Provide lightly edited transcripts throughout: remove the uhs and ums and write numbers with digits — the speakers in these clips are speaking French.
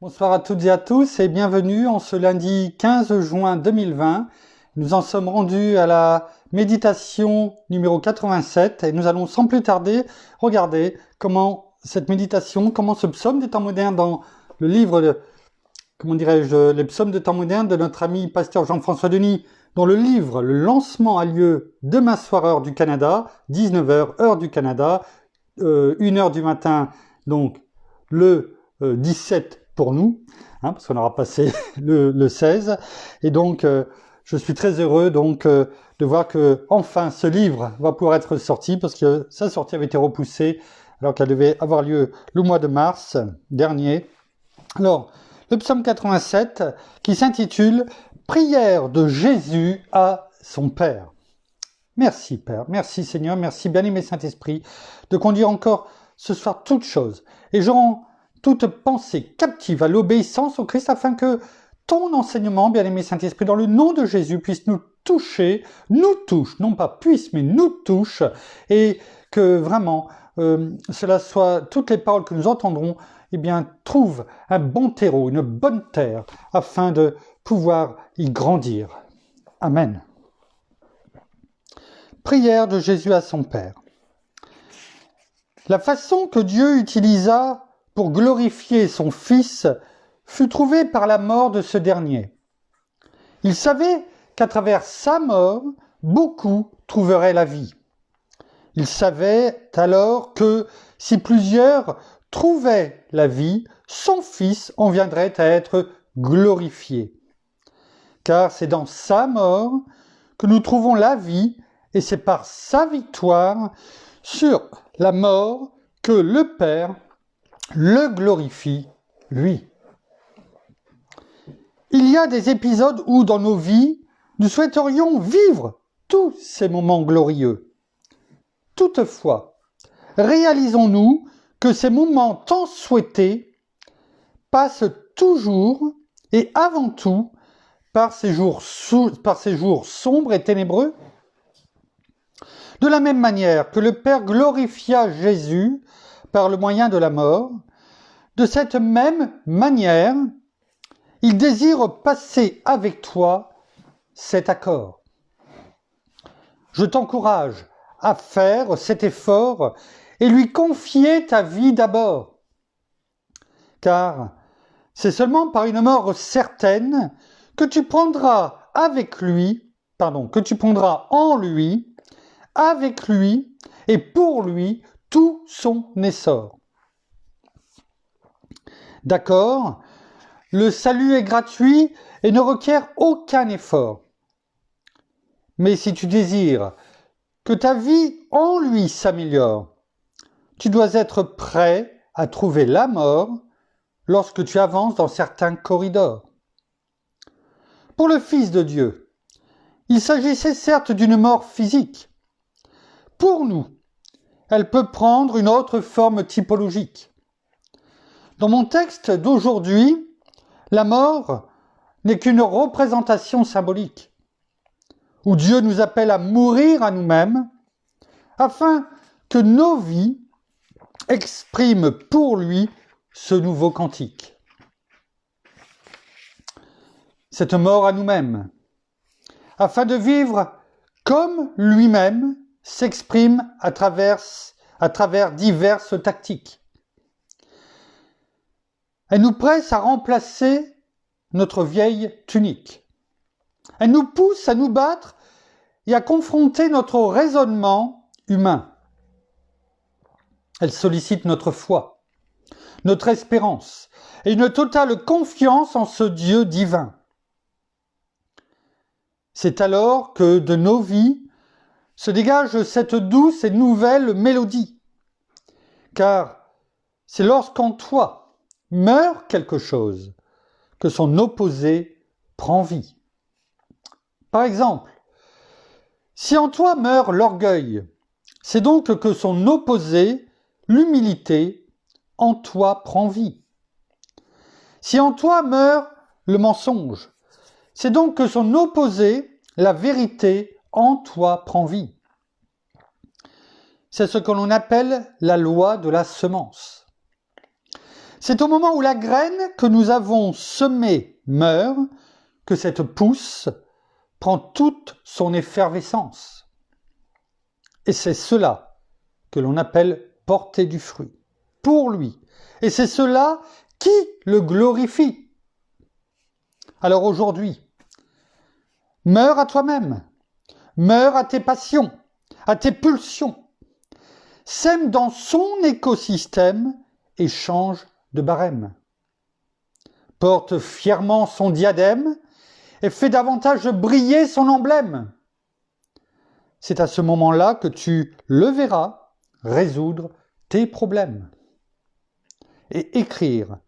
Bonsoir à toutes et à tous et bienvenue en ce lundi 15 juin 2020. Nous en sommes rendus à la méditation numéro 87 et nous allons sans plus tarder regarder comment cette méditation, comment ce psaume des temps modernes dans le livre les psaumes des temps modernes de notre ami pasteur Jean-François Denis, dont le livre, le lancement a lieu demain soir heure du Canada, 19h heure du Canada, 1h du matin, donc le 17 pour nous, parce qu'on aura passé le 16. Et donc, je suis très heureux de voir que enfin ce livre va pouvoir être sorti, parce que sa sortie avait été repoussée alors qu'elle devait avoir lieu le mois de mars dernier. Alors, le psaume 87 qui s'intitule « Prière de Jésus à son Père ». Merci Père, merci Seigneur, merci bien-aimé Saint-Esprit de conduire encore ce soir toutes choses et je rends toute pensée captive à l'obéissance au Christ afin que ton enseignement, bien-aimé Saint-Esprit, dans le nom de Jésus, puisse nous toucher, nous touche, non pas puisse, mais nous touche, et que vraiment cela soit, toutes les paroles que nous entendrons, trouvent un bon terreau, une bonne terre, afin de pouvoir y grandir. Amen. Prière de Jésus à son Père. La façon que Dieu utilisa pour glorifier son Fils fut trouvée par la mort de ce dernier. Il savait qu'à travers sa mort, beaucoup trouveraient la vie. Il savait alors que si plusieurs trouvaient la vie, son Fils en viendrait à être glorifié. Car c'est dans sa mort que nous trouvons la vie, et c'est par sa victoire sur la mort que le Père le glorifie, lui. Il y a des épisodes où, dans nos vies, nous souhaiterions vivre tous ces moments glorieux. Toutefois, réalisons-nous que ces moments tant souhaités passent toujours et avant tout par ces jours sombres et ténébreux. De la même manière que le Père glorifia Jésus par le moyen de la mort, de cette même manière, il désire passer avec toi cet accord. Je t'encourage à faire cet effort et lui confier ta vie d'abord. Car c'est seulement par une mort certaine que tu prendras en lui, avec lui et pour lui tout son essor. D'accord, le salut est gratuit et ne requiert aucun effort. Mais si tu désires que ta vie en lui s'améliore, tu dois être prêt à trouver la mort lorsque tu avances dans certains corridors. Pour le Fils de Dieu, il s'agissait certes d'une mort physique. Pour nous, elle peut prendre une autre forme typologique. Dans mon texte d'aujourd'hui, la mort n'est qu'une représentation symbolique, où Dieu nous appelle à mourir à nous-mêmes, afin que nos vies expriment pour lui ce nouveau cantique. Cette mort à nous-mêmes, afin de vivre comme lui-même s'exprime à travers diverses tactiques. Elle nous presse à remplacer notre vieille tunique. Elle nous pousse à nous battre et à confronter notre raisonnement humain. Elle sollicite notre foi, notre espérance et une totale confiance en ce Dieu divin. C'est alors que de nos vies se dégage cette douce et nouvelle mélodie. Car c'est lorsqu'en toi meurt quelque chose que son opposé prend vie. Par exemple, si en toi meurt l'orgueil, c'est donc que son opposé, l'humilité, en toi prend vie. Si en toi meurt le mensonge, c'est donc que son opposé, la vérité, en toi prend vie. C'est ce que l'on appelle la loi de la semence. C'est au moment où la graine que nous avons semée meurt que cette pousse prend toute son effervescence. Et c'est cela que l'on appelle porter du fruit, pour lui. Et c'est cela qui le glorifie. Alors aujourd'hui, meurs à toi-même, meurs à tes passions, à tes pulsions, sème dans son écosystème et change de barème. Porte fièrement son diadème et fais davantage briller son emblème. C'est à ce moment-là que tu le verras résoudre tes problèmes et écrire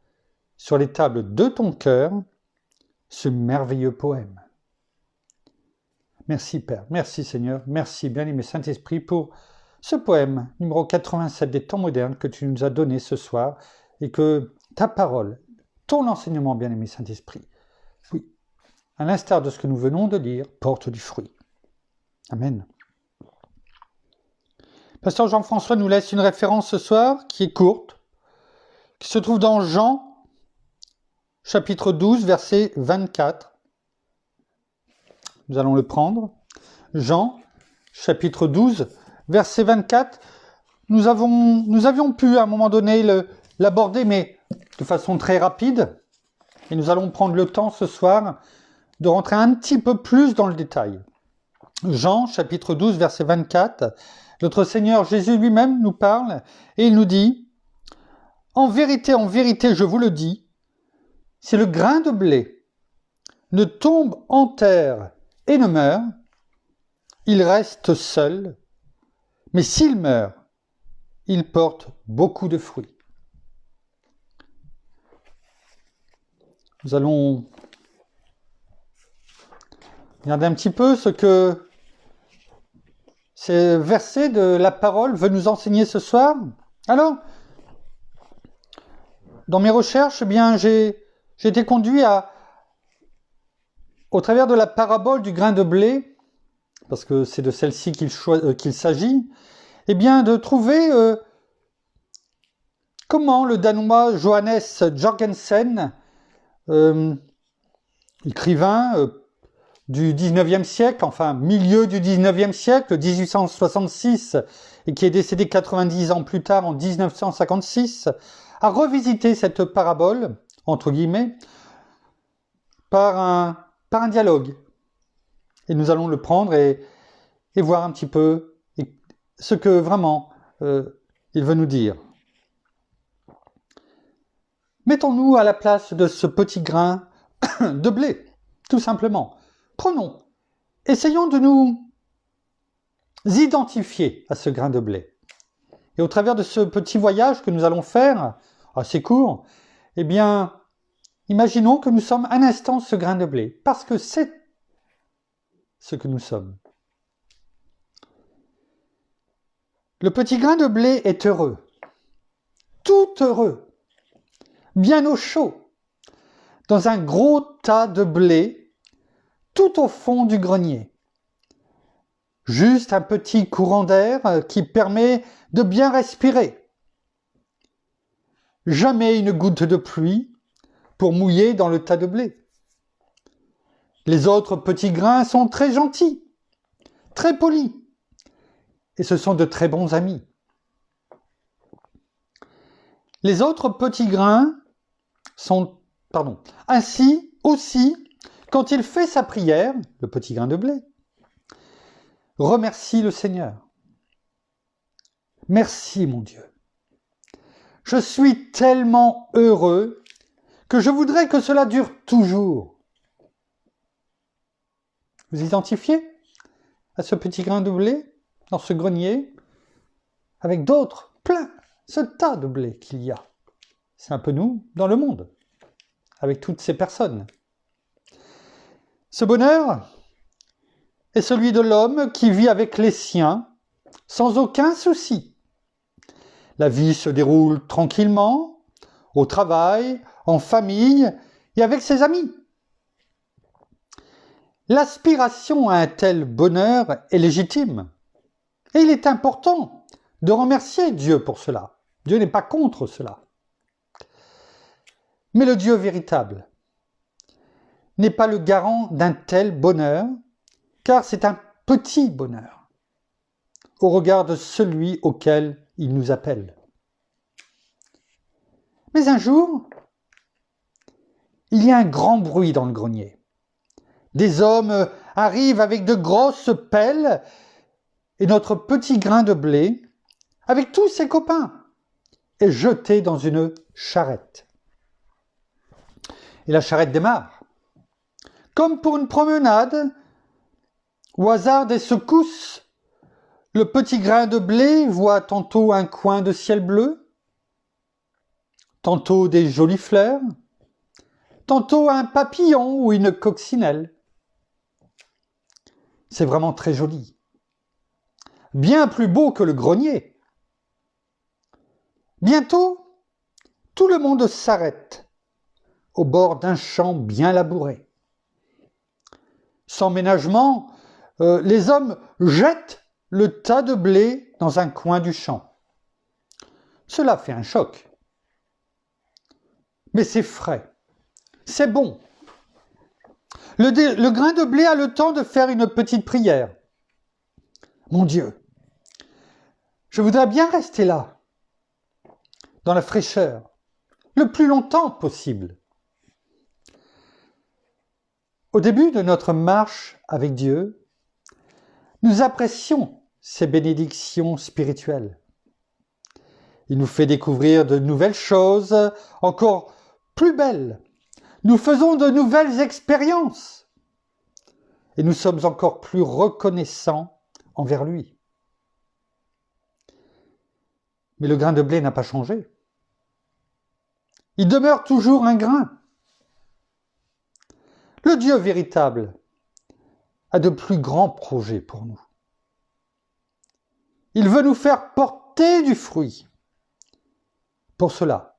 sur les tables de ton cœur ce merveilleux poème. Merci Père, merci Seigneur, merci bien-aimé Saint-Esprit pour ce poème numéro 87 des temps modernes que tu nous as donné ce soir et que ta parole, ton enseignement bien-aimé Saint-Esprit, oui, à l'instar de ce que nous venons de lire, porte du fruit. Amen. Pasteur Jean-François nous laisse une référence ce soir qui est courte, qui se trouve dans Jean, chapitre 12, verset 24. Nous allons le prendre. Jean, chapitre 12, verset 24. Nous avions pu à un moment donné l'aborder, mais de façon très rapide. Et nous allons prendre le temps ce soir de rentrer un petit peu plus dans le détail. Jean, chapitre 12, verset 24. Notre Seigneur Jésus lui-même nous parle et il nous dit « En vérité, je vous le dis, si le grain de blé ne tombe en terre et ne meurt, il reste seul, mais s'il meurt, il porte beaucoup de fruits. » Nous allons regarder un petit peu ce que ces versets de la parole veut nous enseigner ce soir. Alors, dans mes recherches, eh bien, j'ai été conduit au travers de la parabole du grain de blé, parce que c'est de celle-ci qu'il s'agit, eh bien, de trouver comment le Danois Johannes Jorgensen, écrivain du 19e siècle, enfin milieu du 19e siècle, 1866, et qui est décédé 90 ans plus tard, en 1956, a revisité cette parabole, entre guillemets, par un dialogue. Et nous allons le prendre et voir un petit peu ce que vraiment il veut nous dire. Mettons-nous à la place de ce petit grain de blé, tout simplement. Prenons, essayons de nous identifier à ce grain de blé. Et au travers de ce petit voyage que nous allons faire, assez court, eh bien, imaginons que nous sommes un instant ce grain de blé, parce que c'est ce que nous sommes. Le petit grain de blé est heureux, tout heureux, bien au chaud, dans un gros tas de blé, tout au fond du grenier. Juste un petit courant d'air qui permet de bien respirer. Jamais une goutte de pluie pour mouiller dans le tas de blé. Les autres petits grains sont très gentils, très polis, et ce sont de très bons amis. Les autres petits grains sont, ainsi aussi, quand il fait sa prière, le petit grain de blé, remercie le Seigneur. Merci mon Dieu. Je suis tellement heureux que je voudrais que cela dure toujours. Vous identifiez à ce petit grain de blé dans ce grenier avec d'autres, plein, ce tas de blé qu'il y a. C'est un peu nous dans le monde, avec toutes ces personnes. Ce bonheur est celui de l'homme qui vit avec les siens sans aucun souci. La vie se déroule tranquillement, au travail, en famille et avec ses amis. L'aspiration à un tel bonheur est légitime. Et il est important de remercier Dieu pour cela. Dieu n'est pas contre cela. Mais le Dieu véritable n'est pas le garant d'un tel bonheur, car c'est un petit bonheur au regard de celui auquel il nous appelle. Mais un jour, il y a un grand bruit dans le grenier. Des hommes arrivent avec de grosses pelles et notre petit grain de blé, avec tous ses copains, est jeté dans une charrette. Et la charrette démarre. Comme pour une promenade, au hasard des secousses, le petit grain de blé voit tantôt un coin de ciel bleu, tantôt des jolies fleurs, tantôt un papillon ou une coccinelle. C'est vraiment très joli. Bien plus beau que le grenier. Bientôt, tout le monde s'arrête au bord d'un champ bien labouré. Sans ménagement, les hommes jettent le tas de blé dans un coin du champ. Cela fait un choc. Mais c'est frais, c'est bon. Le grain de blé a le temps de faire une petite prière. Mon Dieu, je voudrais bien rester là, dans la fraîcheur, le plus longtemps possible. Au début de notre marche avec Dieu, nous apprécions ces bénédictions spirituelles. Il nous fait découvrir de nouvelles choses, encore plus belles. Nous faisons de nouvelles expériences. Et nous sommes encore plus reconnaissants envers lui. Mais le grain de blé n'a pas changé. Il demeure toujours un grain. Le Dieu véritable a de plus grands projets pour nous. Il veut nous faire porter du fruit. Pour cela,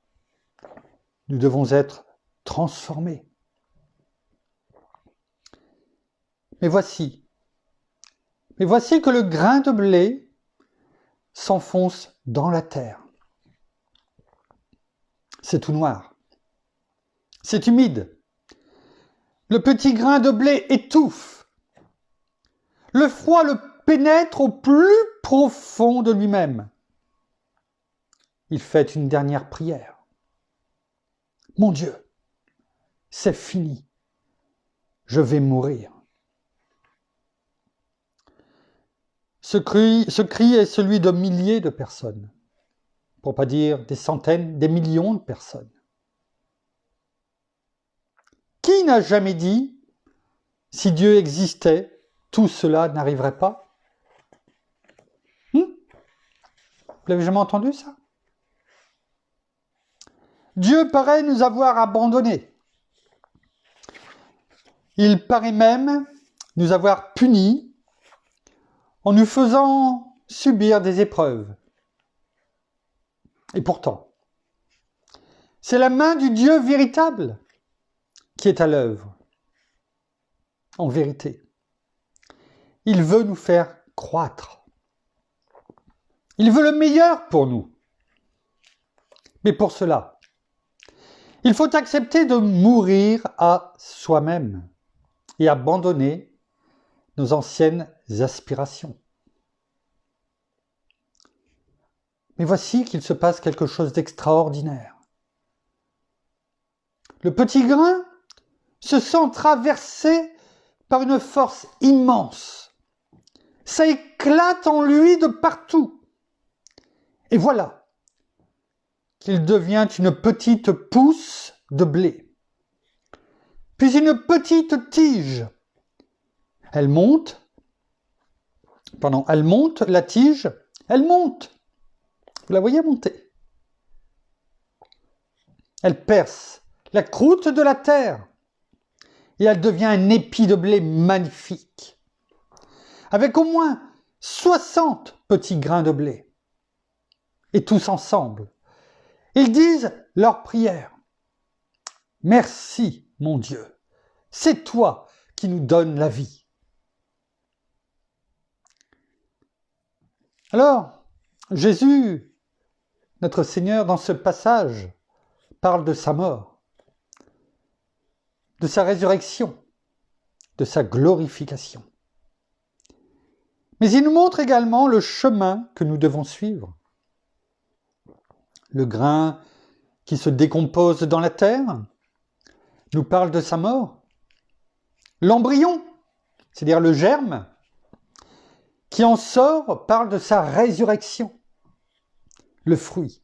nous devons être transformés. Mais voici que le grain de blé s'enfonce dans la terre. C'est tout noir. C'est humide. Le petit grain de blé étouffe. Le froid le pénètre au plus profond de lui-même. Il fait une dernière prière. Mon Dieu, c'est fini. Je vais mourir. Ce cri est celui de milliers de personnes, pour ne pas dire des centaines, des millions de personnes. Qui n'a jamais dit, si Dieu existait, tout cela n'arriverait pas? Vous l'avez jamais entendu ça? Dieu paraît nous avoir abandonnés. Il paraît même nous avoir punis en nous faisant subir des épreuves. Et pourtant, c'est la main du Dieu véritable qui est à l'œuvre. En vérité, il veut nous faire croître. Il veut le meilleur pour nous. Mais pour cela, il faut accepter de mourir à soi-même et abandonner nos anciennes aspirations. Mais voici qu'il se passe quelque chose d'extraordinaire. Le petit grain se sent traversé par une force immense. Ça éclate en lui de partout. Et voilà qu'il devient une petite pousse de blé, puis une petite tige. Elle monte, la tige, elle monte. Vous la voyez monter. Elle perce la croûte de la terre et elle devient un épi de blé magnifique, avec au moins 60 petits grains de blé. Et tous ensemble, ils disent leur prière. Merci, mon Dieu, c'est toi qui nous donnes la vie. Alors, Jésus, notre Seigneur, dans ce passage, parle de sa mort. de sa résurrection, de sa glorification. Mais il nous montre également le chemin que nous devons suivre. Le grain qui se décompose dans la terre nous parle de sa mort. L'embryon, c'est-à-dire le germe, qui en sort parle de sa résurrection. Le fruit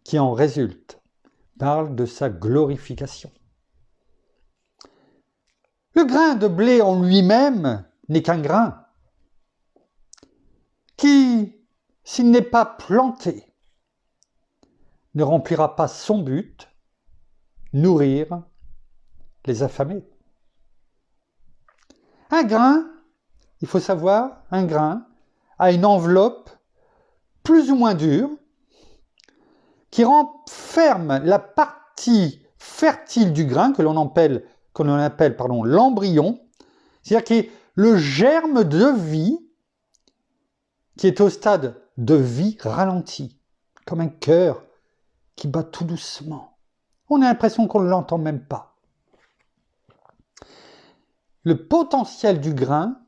qui en résulte parle de sa glorification. Le grain de blé en lui-même n'est qu'un grain qui, s'il n'est pas planté, ne remplira pas son but, nourrir les affamés. Un grain, il faut savoir, un grain a une enveloppe plus ou moins dure qui renferme la partie fertile du grain que l'on appelle l'embryon, c'est-à-dire qui est le germe de vie qui est au stade de vie ralenti, comme un cœur qui bat tout doucement. On a l'impression qu'on ne l'entend même pas. Le potentiel du grain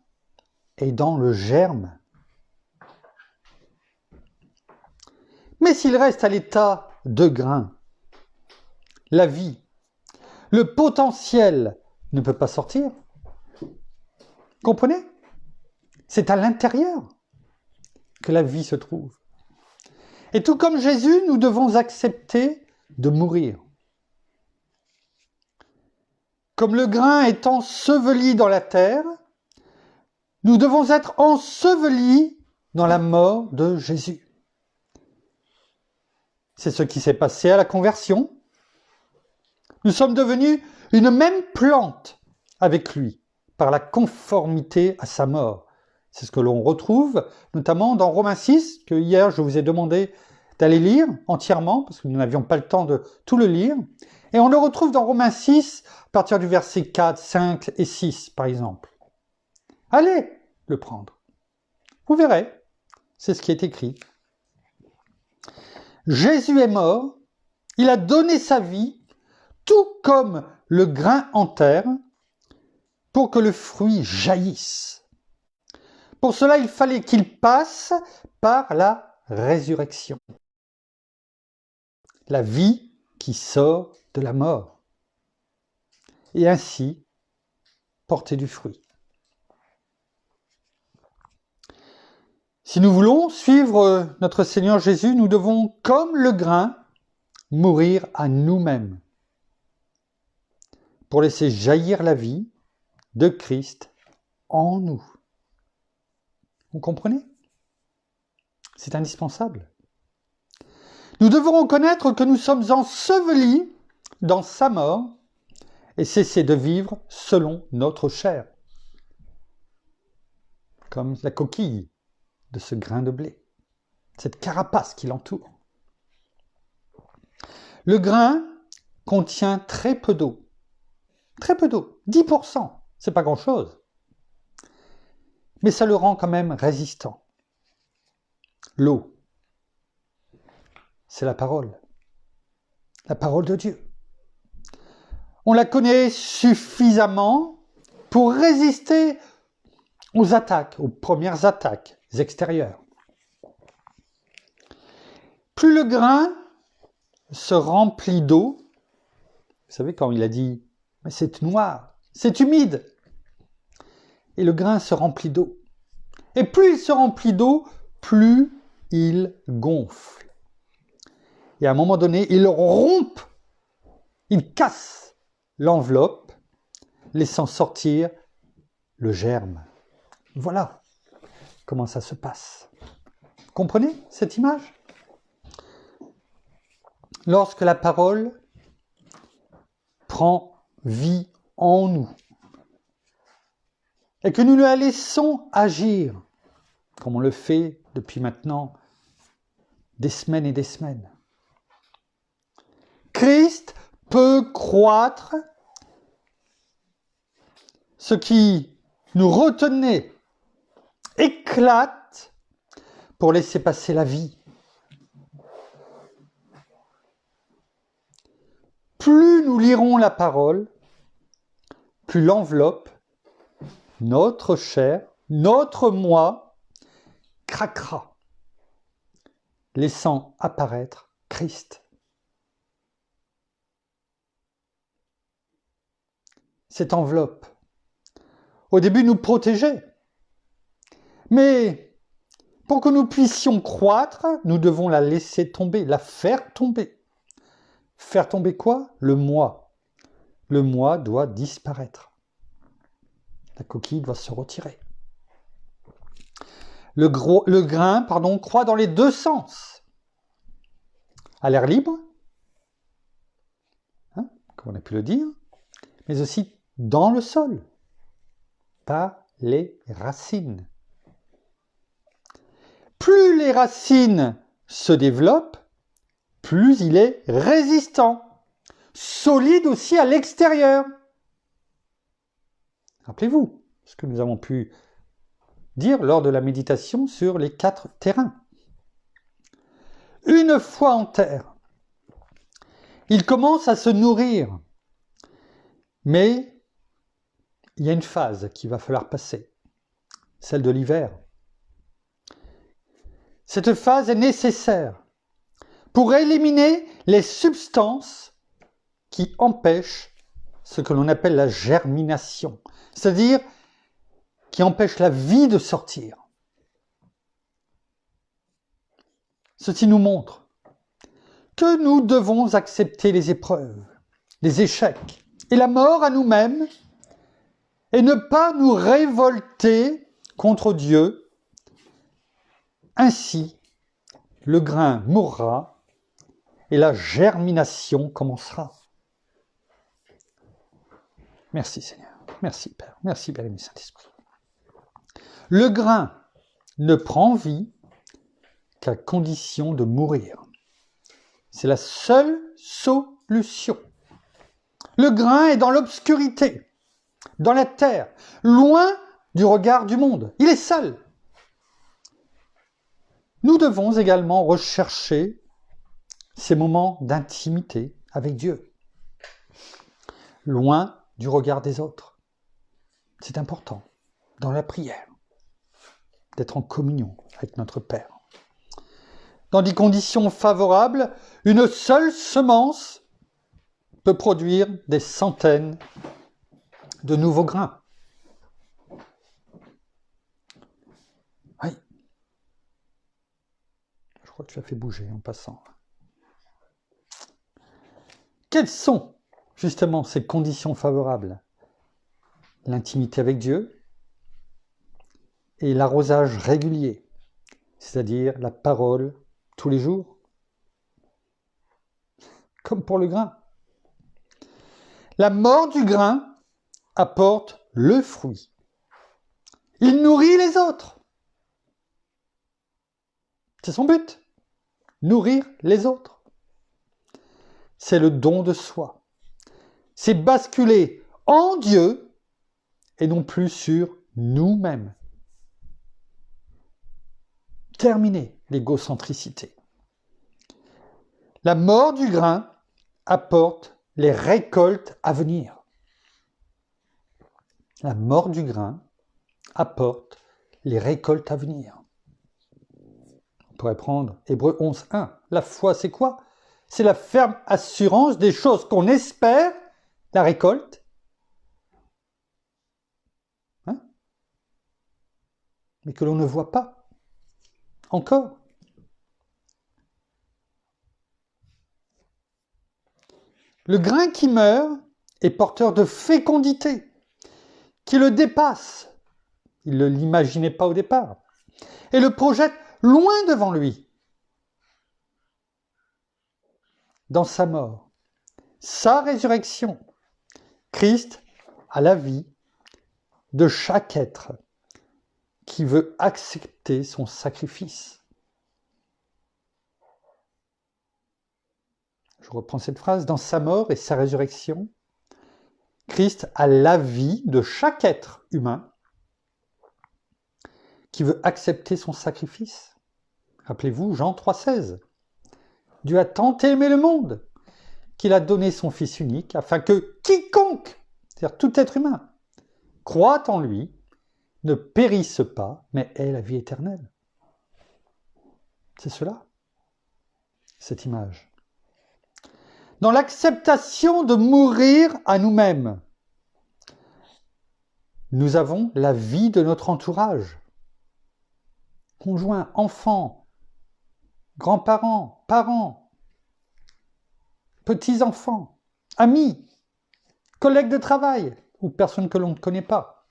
est dans le germe. Mais s'il reste à l'état de grain, la vie, le potentiel ne peut pas sortir. Comprenez? C'est à l'intérieur que la vie se trouve. Et tout comme Jésus, nous devons accepter de mourir. Comme le grain est enseveli dans la terre, nous devons être ensevelis dans la mort de Jésus. C'est ce qui s'est passé à la conversion. Nous sommes devenus une même plante avec lui, par la conformité à sa mort. C'est ce que l'on retrouve notamment dans Romains 6, que hier je vous ai demandé d'aller lire entièrement, parce que nous n'avions pas le temps de tout le lire. Et on le retrouve dans Romains 6, à partir du verset 4, 5 et 6, par exemple. Allez le prendre. Vous verrez, c'est ce qui est écrit. Jésus est mort, il a donné sa vie, tout comme le grain en terre, pour que le fruit jaillisse. Pour cela, il fallait qu'il passe par la résurrection. La vie qui sort de la mort. Et ainsi, porter du fruit. Si nous voulons suivre notre Seigneur Jésus, nous devons, comme le grain, mourir à nous-mêmes pour laisser jaillir la vie de Christ en nous. Vous comprenez? C'est indispensable. Nous devons reconnaître que nous sommes ensevelis dans sa mort et cesser de vivre selon notre chair, comme la coquille de ce grain de blé, cette carapace qui l'entoure. Le grain contient très peu d'eau. Très peu d'eau, 10%, c'est pas grand-chose. Mais ça le rend quand même résistant. L'eau, c'est la parole de Dieu. On la connaît suffisamment pour résister aux attaques, aux premières attaques extérieures. Plus le grain se remplit d'eau, vous savez quand il a dit « mais c'est noir, c'est humide », et le grain se remplit d'eau. Et plus il se remplit d'eau, plus il gonfle. Et à un moment donné, il rompt, il casse l'enveloppe, laissant sortir le germe. Voilà comment ça se passe. Comprenez cette image? Lorsque la parole prend vie en nous et que nous la laissons agir, comme on le fait depuis maintenant des semaines et des semaines, Christ peut croître. Ce qui nous retenait éclate pour laisser passer la vie. Plus nous lirons la parole, plus l'enveloppe, notre chair, notre moi, craquera, laissant apparaître Christ. Cette enveloppe, au début, nous protégeait. Mais pour que nous puissions croître, nous devons la laisser tomber, la faire tomber. Faire tomber quoi? Le moi. Le moi doit disparaître. La coquille doit se retirer. Le grain, croît dans les deux sens. À l'air libre, comme on a pu le dire, mais aussi dans le sol, par les racines. Plus les racines se développent, plus il est résistant, solide aussi à l'extérieur. Rappelez-vous ce que nous avons pu dire lors de la méditation sur les 4 terrains. Une fois en terre, il commence à se nourrir, mais il y a une phase qu'il va falloir passer, celle de l'hiver. Cette phase est nécessaire pour éliminer les substances qui empêchent ce que l'on appelle la germination, c'est-à-dire qui empêchent la vie de sortir. Ceci nous montre que nous devons accepter les épreuves, les échecs et la mort à nous-mêmes et ne pas nous révolter contre Dieu. Ainsi, le grain mourra et la germination commencera. Merci Seigneur, merci Père, merci Bien-aimé Saint-Esprit. Le grain ne prend vie qu'à condition de mourir. C'est la seule solution. Le grain est dans l'obscurité, dans la terre, loin du regard du monde. Il est seul. Nous devons également rechercher ces moments d'intimité avec Dieu, loin du regard des autres. C'est important, dans la prière, d'être en communion avec notre Père. Dans des conditions favorables, une seule semence peut produire des centaines de nouveaux grains. Oui. Je crois que tu as fait bouger en passant. Quelles sont justement ces conditions favorables? L'intimité avec Dieu et l'arrosage régulier, c'est-à-dire la parole tous les jours, comme pour le grain. La mort du grain apporte le fruit. Il nourrit les autres. C'est son but, nourrir les autres. C'est le don de soi. C'est basculer en Dieu et non plus sur nous-mêmes. Terminer l'égocentricité. La mort du grain apporte les récoltes à venir. La mort du grain apporte les récoltes à venir. On pourrait prendre Hébreux 11.1. La foi, c'est quoi? C'est la ferme assurance des choses qu'on espère, la récolte. Mais que l'on ne voit pas encore. Le grain qui meurt est porteur de fécondité, qui le dépasse. Il ne l'imaginait pas au départ. Et le projette loin devant lui. Dans sa mort, sa résurrection, Christ a la vie de chaque être qui veut accepter son sacrifice. Je reprends cette phrase. Dans sa mort et sa résurrection, Christ a la vie de chaque être humain qui veut accepter son sacrifice. Rappelez-vous, Jean 3,16. Dieu a tant aimé le monde qu'il a donné son Fils unique afin que quiconque c'est-à-dire tout être humain, croit en lui, ne périsse pas, mais ait la vie éternelle. C'est cela, cette image. Dans l'acceptation de mourir à nous-mêmes, nous avons la vie de notre entourage. Conjoints, enfants, grands-parents, parents, petits-enfants, amis, collègues de travail ou personnes que l'on ne connaît pas.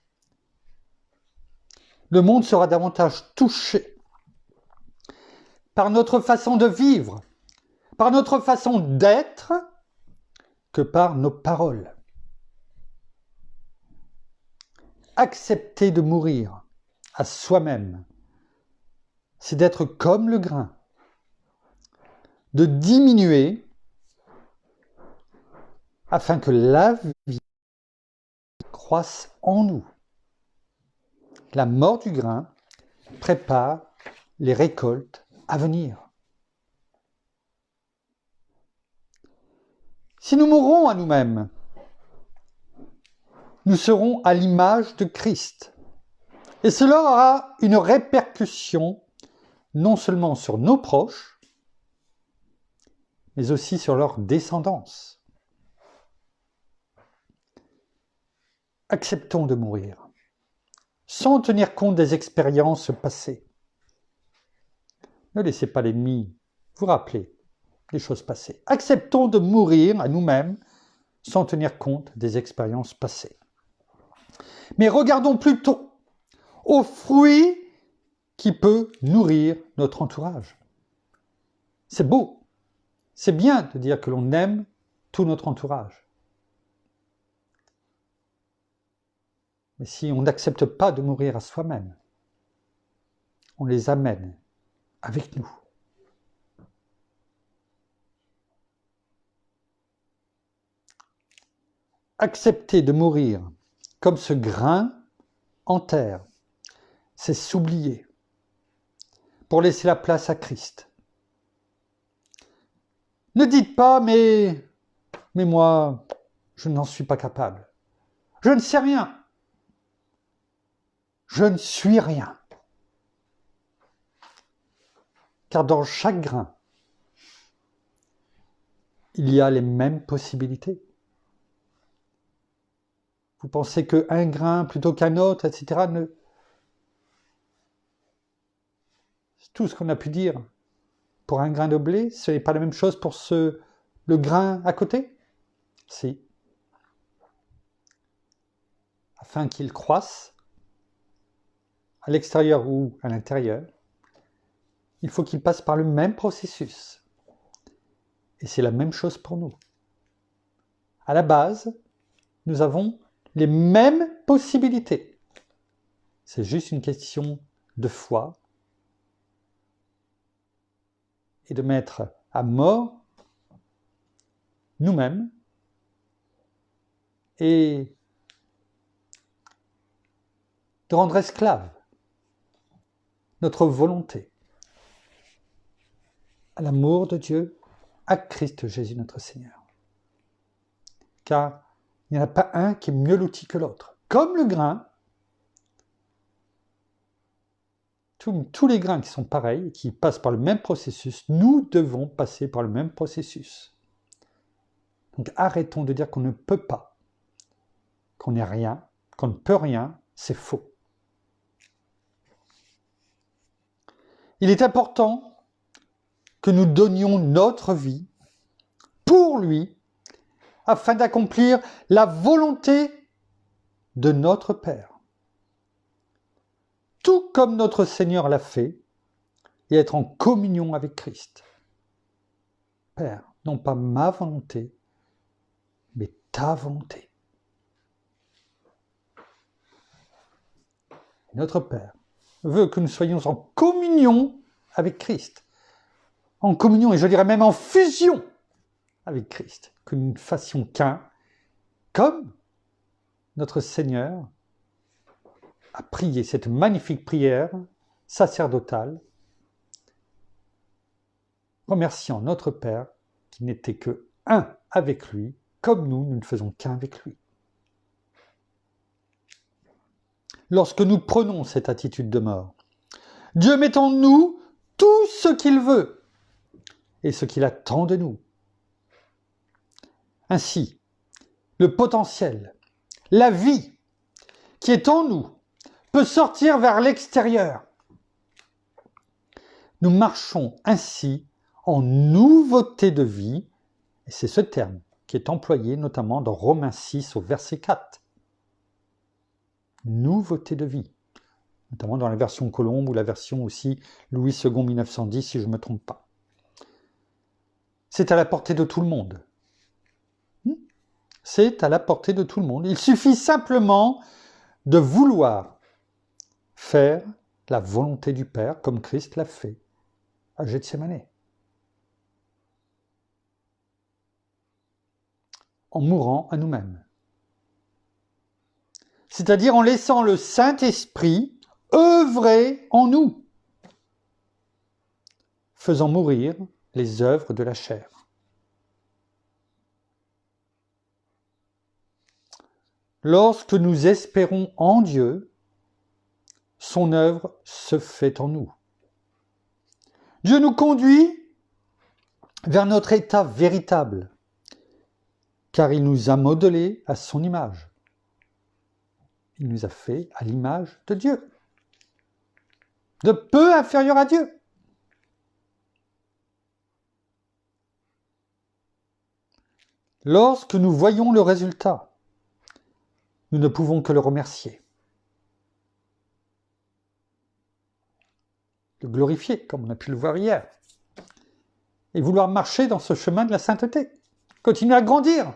Le monde sera davantage touché par notre façon de vivre, par notre façon d'être, que par nos paroles. Accepter de mourir à soi-même, c'est d'être comme le grain, de diminuer afin que la vie croisse en nous. La mort du grain prépare les récoltes à venir. Si nous mourrons à nous-mêmes, nous serons à l'image de Christ. Et cela aura une répercussion non seulement sur nos proches, mais aussi sur leur descendance. Acceptons de mourir, sans tenir compte des expériences passées. Ne laissez pas l'ennemi vous rappeler des choses passées. Acceptons de mourir à nous-mêmes, sans tenir compte des expériences passées. Mais regardons plutôt au fruit qui peut nourrir notre entourage. C'est beau, c'est bien de dire que l'on aime tout notre entourage. Mais si on n'accepte pas de mourir à soi-même, on les amène avec nous. Accepter de mourir comme ce grain en terre, c'est s'oublier pour laisser la place à Christ. Ne dites pas, mais moi, je n'en suis pas capable. Je ne sais rien. Je ne suis rien. Car dans chaque grain, il y a les mêmes possibilités. Vous pensez qu'un grain plutôt qu'un autre, etc. Tout ce qu'on a pu dire pour un grain de blé, ce n'est pas la même chose pour le grain à côté? Si. Afin qu'il croisse, à l'extérieur ou à l'intérieur, il faut qu'il passe par le même processus. Et c'est la même chose pour nous. À la base, nous avons les mêmes possibilités. C'est juste une question de foi et de mettre à mort nous-mêmes et de rendre esclave notre volonté à l'amour de Dieu, à Christ Jésus notre Seigneur. Car il n'y en a pas un qui est mieux loti que l'autre. Comme le grain, tous les grains qui sont pareils, qui passent par le même processus, nous devons passer par le même processus. Donc arrêtons de dire qu'on ne peut pas, qu'on n'est rien, qu'on ne peut rien, c'est faux. Il est important que nous donnions notre vie pour lui, afin d'accomplir la volonté de notre Père. Tout comme notre Seigneur l'a fait, et être en communion avec Christ. Père, non pas ma volonté, mais ta volonté. Notre Père veut que nous soyons en communion avec Christ. En communion, et je dirais même en fusion avec Christ. Que nous ne fassions qu'un, comme notre Seigneur a prié cette magnifique prière sacerdotale, remerciant notre Père qui n'était que un avec lui, comme nous ne faisons qu'un avec lui. lorsque nous prenons cette attitude de mort. Dieu met en nous tout ce qu'il veut et ce qu'il attend de nous. Ainsi, le potentiel, la vie qui est en nous peut sortir vers l'extérieur. Nous marchons ainsi en nouveauté de vie, et c'est ce terme qui est employé notamment dans Romains 6 au verset 4. Nouveauté de vie, notamment dans la version Colombe ou la version aussi Louis II 1910 si je ne me trompe pas. C'est à la portée de tout le monde. C'est à la portée de tout le monde. Il suffit simplement de vouloir faire la volonté du Père comme Christ l'a fait à Gethsémane. En mourant à nous-mêmes. C'est-à-dire en laissant le Saint-Esprit œuvrer en nous, faisant mourir les œuvres de la chair. Lorsque nous espérons en Dieu, son œuvre se fait en nous. Dieu nous conduit vers notre état véritable, car il nous a modelés à son image. Il nous a fait à l'image de Dieu, de peu inférieur à Dieu. Lorsque nous voyons le résultat, nous ne pouvons que le remercier, le glorifier, comme on a pu le voir hier, et vouloir marcher dans ce chemin de la sainteté, continuer à grandir,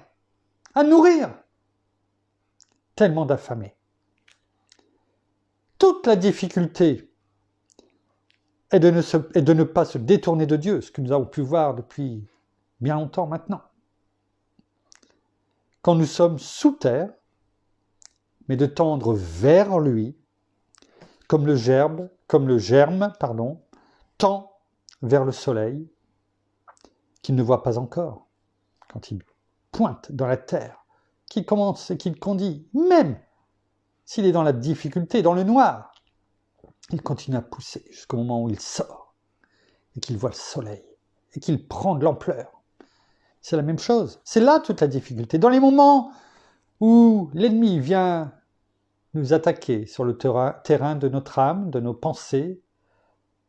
à nourrir, tellement d'affamés. Toute la difficulté est de ne pas se détourner de Dieu, ce que nous avons pu voir depuis bien longtemps maintenant. Quand nous sommes sous terre, mais de tendre vers lui, comme le germe, tend vers le soleil, qu'il ne voit pas encore, quand il pointe dans la terre, qu'il commence et qu'il conduit, même s'il est dans la difficulté, dans le noir, il continue à pousser jusqu'au moment où il sort, et qu'il voit le soleil, et qu'il prend de l'ampleur. C'est la même chose, c'est là toute la difficulté. Dans les moments où l'ennemi vient nous attaquer sur le terrain de notre âme, de nos pensées,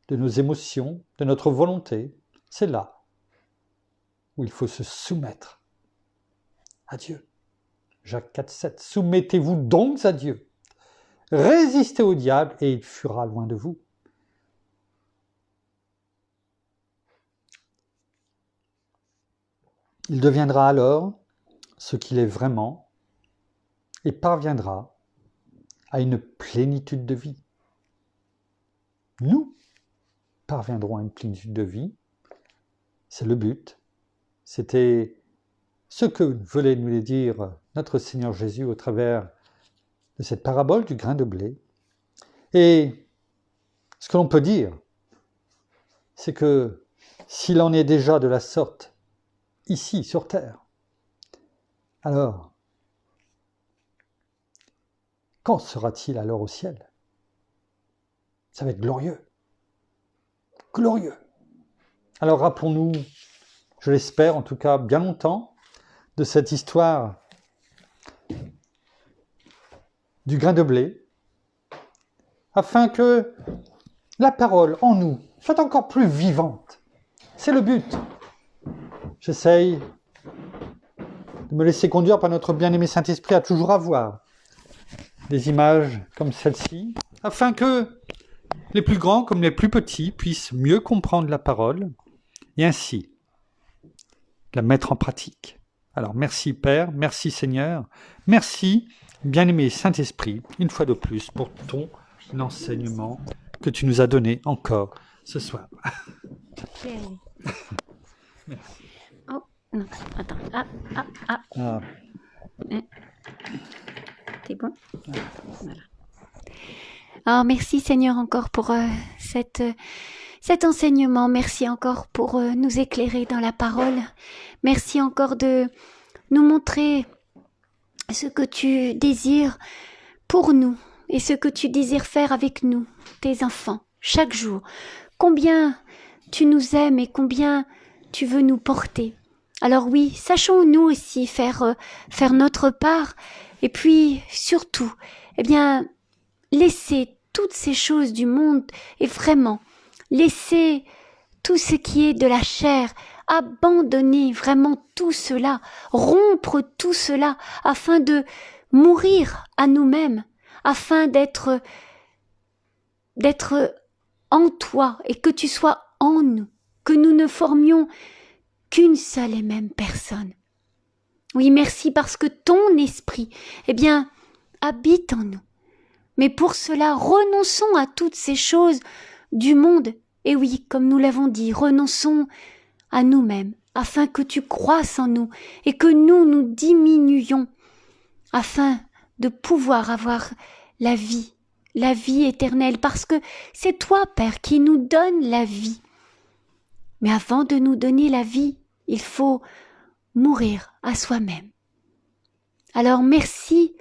de nos émotions, de notre volonté, c'est là où il faut se soumettre à Dieu. Jacques 4,7. Soumettez-vous donc à Dieu. Résistez au diable et il fuira loin de vous. Il deviendra alors ce qu'il est vraiment et parviendra à une plénitude de vie. Nous parviendrons à une plénitude de vie. C'est le but. C'était ce que voulait nous dire notre Seigneur Jésus au travers de cette parabole du grain de blé. Et ce que l'on peut dire, c'est que s'il en est déjà de la sorte ici sur terre, alors quand sera-t-il alors au ciel? Ça va être glorieux. Glorieux. Alors rappelons-nous, je l'espère en tout cas bien longtemps, de cette histoire du grain de blé, afin que la parole en nous soit encore plus vivante. C'est le but. J'essaye de me laisser conduire par notre bien-aimé Saint-Esprit à toujours avoir des images comme celle-ci, afin que les plus grands comme les plus petits puissent mieux comprendre la parole et ainsi la mettre en pratique. Alors merci Père, merci Seigneur, merci bien-aimé Saint-Esprit, une fois de plus pour ton enseignement que tu nous as donné encore ce soir. Merci. Merci. Oh, non, attends. Ah, T'es bon? Voilà. Oh, merci Seigneur encore pour cet enseignement. Merci encore pour nous éclairer dans la parole. Merci encore de nous montrer ce que tu désires pour nous, et ce que tu désires faire avec nous, tes enfants, chaque jour. Combien tu nous aimes et combien tu veux nous porter. Alors oui, sachons nous aussi faire notre part, et puis surtout, eh bien, laisser toutes ces choses du monde et vraiment laisser tout ce qui est de la chair, abandonner vraiment tout cela, rompre tout cela afin de mourir à nous-mêmes, afin d'être en toi et que tu sois en nous, que nous ne formions qu'une seule et même personne. Oui, merci parce que ton esprit, eh bien, habite en nous. Mais pour cela, renonçons à toutes ces choses du monde. Et oui, comme nous l'avons dit, renonçons à nous-mêmes, afin que tu croisses en nous et que nous diminuions, afin de pouvoir avoir la vie éternelle, parce que c'est toi, Père, qui nous donne la vie. Mais avant de nous donner la vie, il faut mourir à soi-même. Alors merci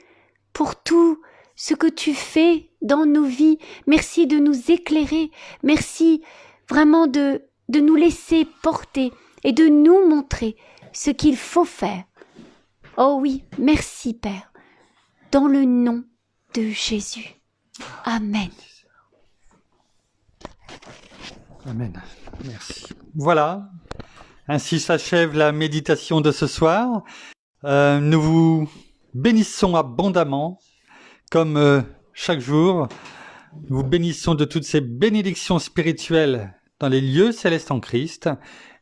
pour tout ce que tu fais dans nos vies. Merci de nous éclairer. Merci vraiment de nous laisser porter et de nous montrer ce qu'il faut faire. Oh oui, merci Père, dans le nom de Jésus. Amen. Amen. Merci. Voilà. Ainsi s'achève la méditation de ce soir. Nous vous bénissons abondamment, comme chaque jour. Nous vous bénissons de toutes ces bénédictions spirituelles dans les lieux célestes en Christ.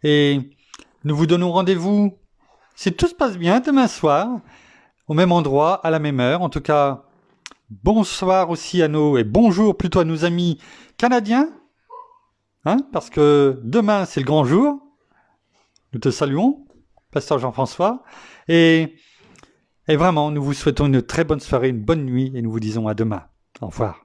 Et nous vous donnons rendez-vous, si tout se passe bien, demain soir, au même endroit, à la même heure. En tout cas, bonsoir aussi à et bonjour plutôt à nos amis canadiens, parce que demain, c'est le grand jour. Nous te saluons, Pasteur Jean-François, et vraiment, nous vous souhaitons une très bonne soirée, une bonne nuit, et nous vous disons à demain. Au revoir.